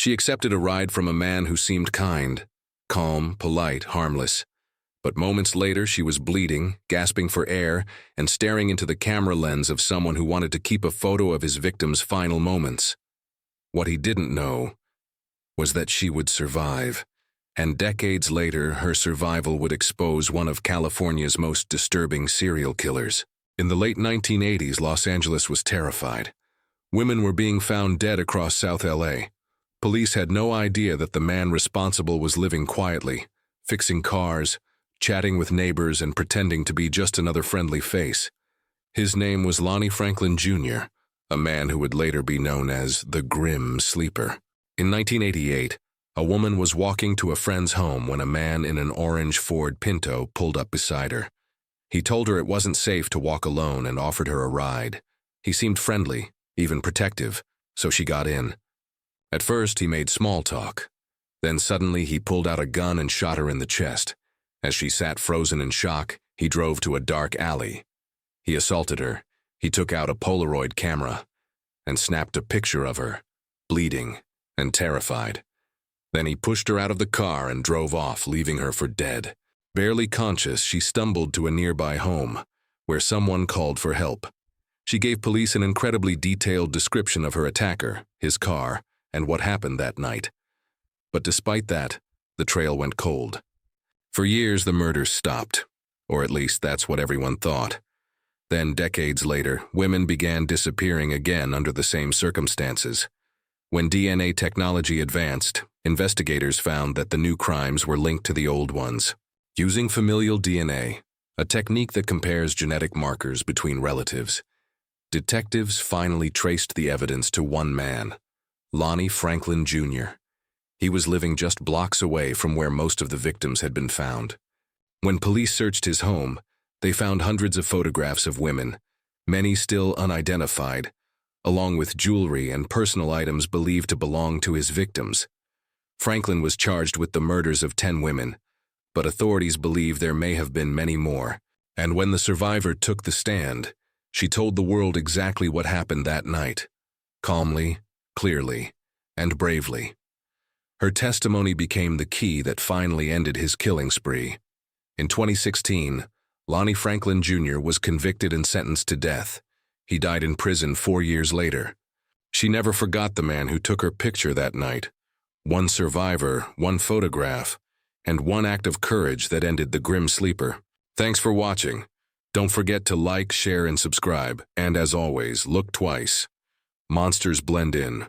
She accepted a ride from a man who seemed kind, calm, polite, harmless. But moments later, she was bleeding, gasping for air, and staring into the camera lens of someone who wanted to keep a photo of his victim's final moments. What he didn't know was that she would survive, and decades later, her survival would expose one of California's most disturbing serial killers. In the late 1980s, Los Angeles was terrified. Women were being found dead across South LA. Police had no idea that the man responsible was living quietly, fixing cars, chatting with neighbors, and pretending to be just another friendly face. His name was Lonnie Franklin Jr., a man who would later be known as the Grim Sleeper. In 1988, a woman was walking to a friend's home when a man in an orange Ford Pinto pulled up beside her. He told her it wasn't safe to walk alone and offered her a ride. He seemed friendly, even protective, so she got in. At first, he made small talk. Then suddenly, he pulled out a gun and shot her in the chest. As she sat frozen in shock, he drove to a dark alley. He assaulted her. He took out a Polaroid camera and snapped a picture of her, bleeding and terrified. Then he pushed her out of the car and drove off, leaving her for dead. Barely conscious, she stumbled to a nearby home, where someone called for help. She gave police an incredibly detailed description of her attacker, his car, and what happened that night. But despite that, the trail went cold. For years, the murders stopped, or at least that's what everyone thought. Then, decades later, women began disappearing again under the same circumstances. When DNA technology advanced, investigators found that the new crimes were linked to the old ones. Using familial DNA, a technique that compares genetic markers between relatives, detectives finally traced the evidence to one man, Lonnie Franklin Jr. He was living just blocks away from where most of the victims had been found. When police searched his home, they found hundreds of photographs of women, many still unidentified, along with jewelry and personal items believed to belong to his victims. Franklin was charged with the murders of 10 women, but authorities believe there may have been many more. And when the survivor took the stand, she told the world exactly what happened that night, calmly, clearly, and bravely. Her testimony became the key that finally ended his killing spree. In 2016, Lonnie Franklin Jr. was convicted and sentenced to death. He died in prison 4 years later. She never forgot the man who took her picture that night. One survivor, one photograph, and one act of courage that ended the Grim Sleeper. Thanks for watching. Don't forget to like, share, and subscribe. And as always, look twice. Monsters blend in.